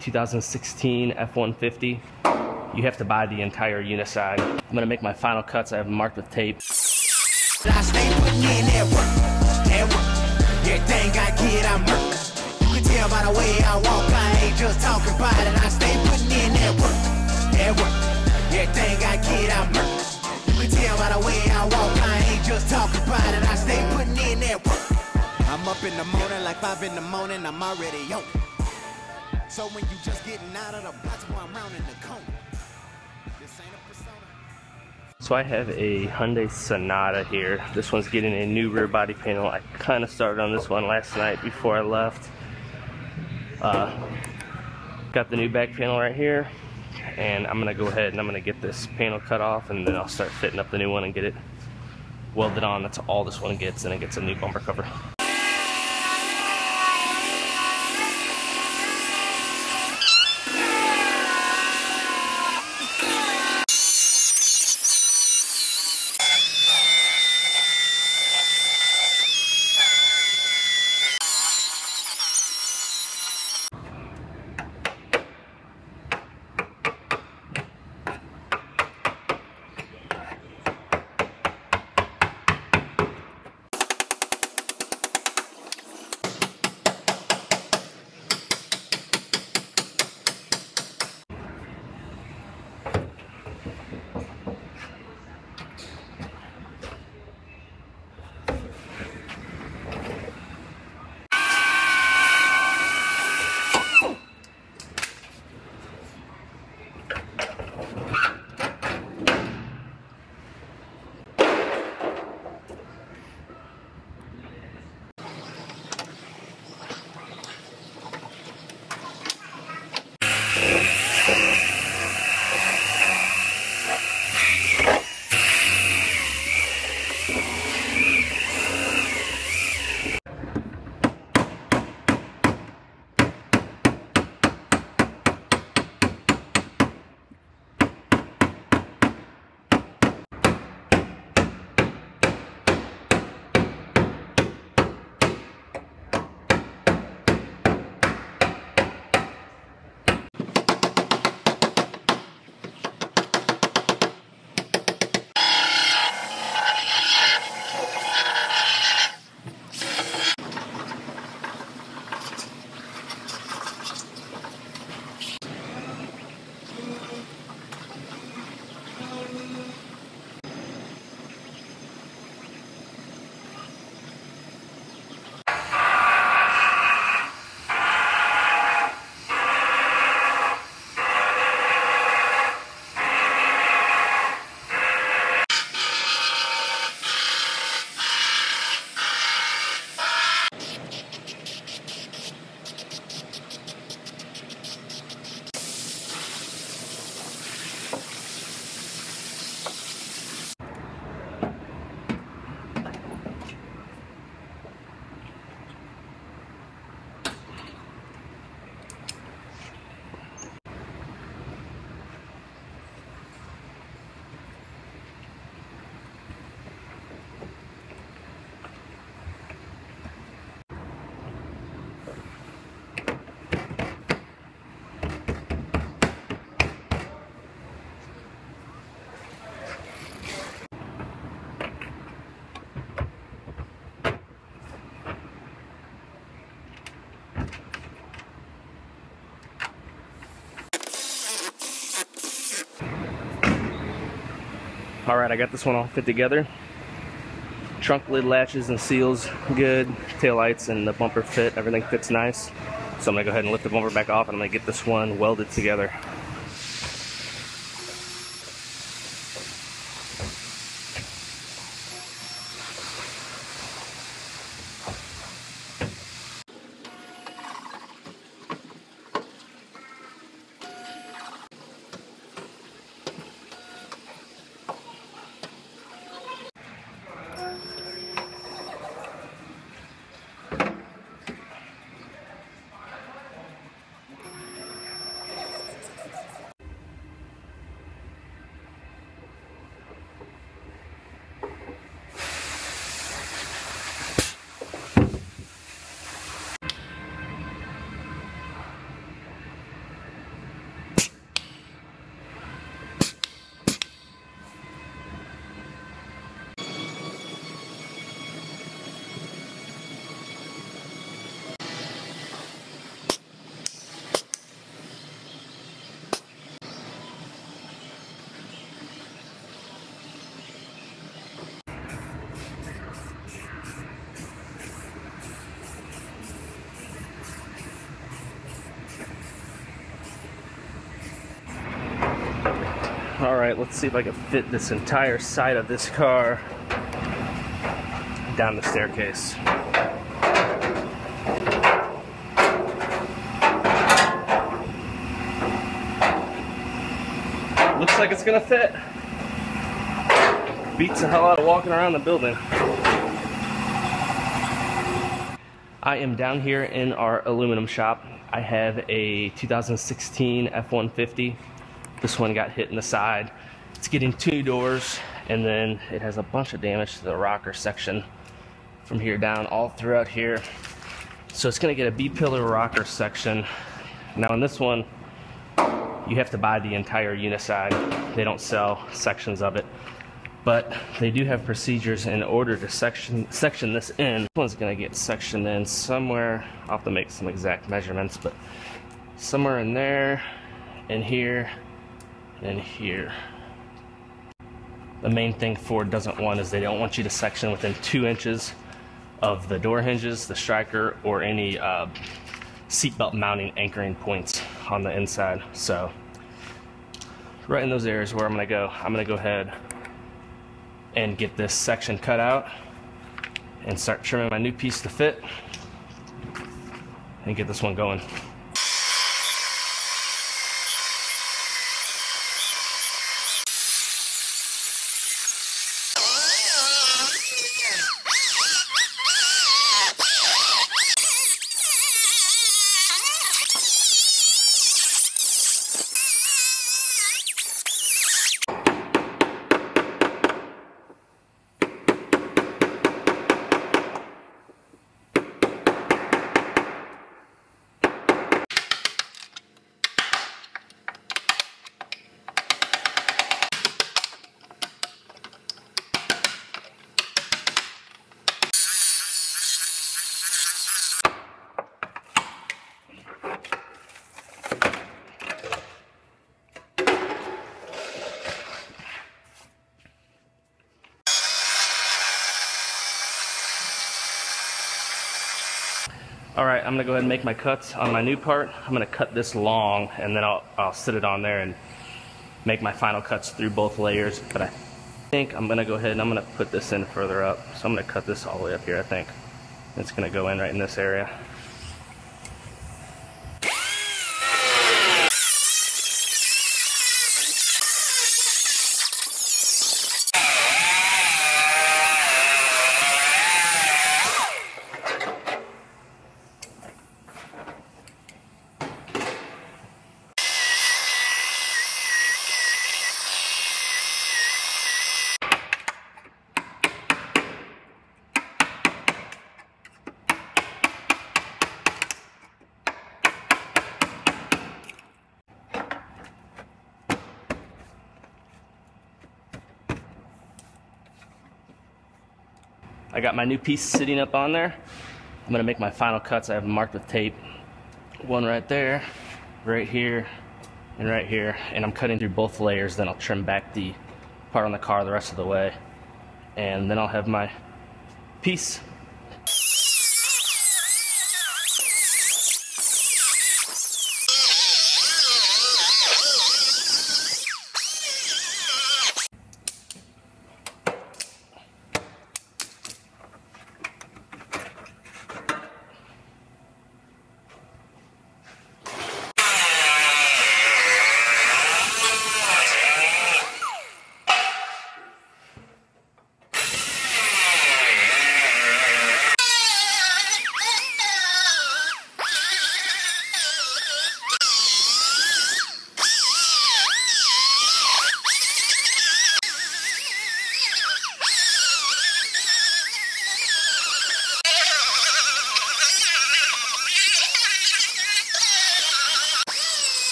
2016 F-150. You have to buy the entire uniside. I'm gonna make my final cuts. I have them marked with tape. I stay putting in that work. Everything I get, I'm hurt. You can tell by the way I walk, I ain't just talking about it. I stay putting in that work. Everything I get, I'm hurt. You can tell by the way I walk, I ain't just talking about it. I stay putting in that work. I'm up in the morning like 5 in the morning, I'm already on. So when you just getting out of the box, boy, I'm rounding the corner. This ain't a persona. So I have a Hyundai Sonata here. This one's getting a new rear body panel. I kind of started on this one last night before I left. Got the new back panel right here, and I'm gonna go ahead and I'm gonna get this panel cut off, and then I'll start fitting up the new one and get it welded on. That's all this one gets, and it gets a new bumper cover. Alright, I got this one all fit together. Trunk lid latches and seals good. Tail lights and the bumper fit. Everything fits nice. So I'm going to go ahead and lift the bumper back off, and I'm going to get this one welded together. All right, let's see if I can fit this entire side of this car down the staircase. Looks like it's gonna fit. Beats the hell out of walking around the building. I am down here in our aluminum shop. I have a 2016 F-150. This one got hit in the side. It's getting 2 doors, and then it has a bunch of damage to the rocker section from here down all throughout here. So it's gonna get a B-pillar rocker section. Now in this one, you have to buy the entire uniside. They don't sell sections of it. But they do have procedures in order to section this in. This one's gonna get sectioned in somewhere. I'll have to make some exact measurements, but somewhere in there, and here, and here. The main thing Ford doesn't want is they don't want you to section within 2 inches of the door hinges, the striker, or any seatbelt mounting anchoring points on the inside. So right in those areas where I'm gonna go ahead and get this section cut out and start trimming my new piece to fit and get this one going. All right, I'm gonna go ahead and make my cuts on my new part. I'm gonna cut this long, and then I'll sit it on there and make my final cuts through both layers. But I think I'm gonna go ahead and I'm gonna put this in further up. So I'm gonna cut this all the way up here, I think. It's gonna go in right in this area. I got my new piece sitting up on there. I'm gonna make my final cuts. I have them marked with tape. One right there, right here, and right here. And I'm cutting through both layers, then I'll trim back the part on the car the rest of the way. And then I'll have my piece.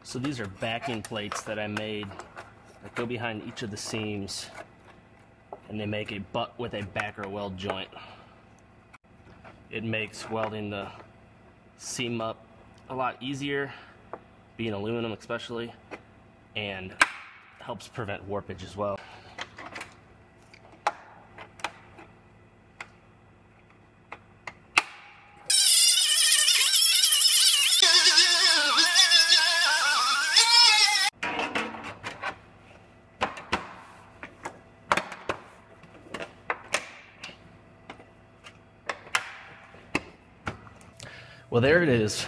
So these are backing plates that I made that go behind each of the seams, and they make a butt with a backer weld joint. It makes welding the seam up a lot easier, being aluminum especially, and helps prevent warpage as well. Well, there it is.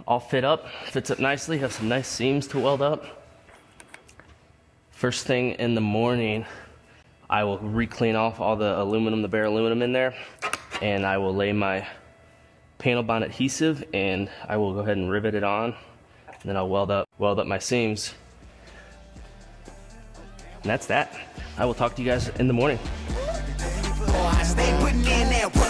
All fit up, fits up nicely, has some nice seams to weld up. First thing in the morning, I will re-clean off all the aluminum, the bare aluminum in there, and I will lay my panel bond adhesive and I will go ahead and rivet it on, and then I'll weld up my seams. And that's that. I will talk to you guys in the morning. I stay putting in that work.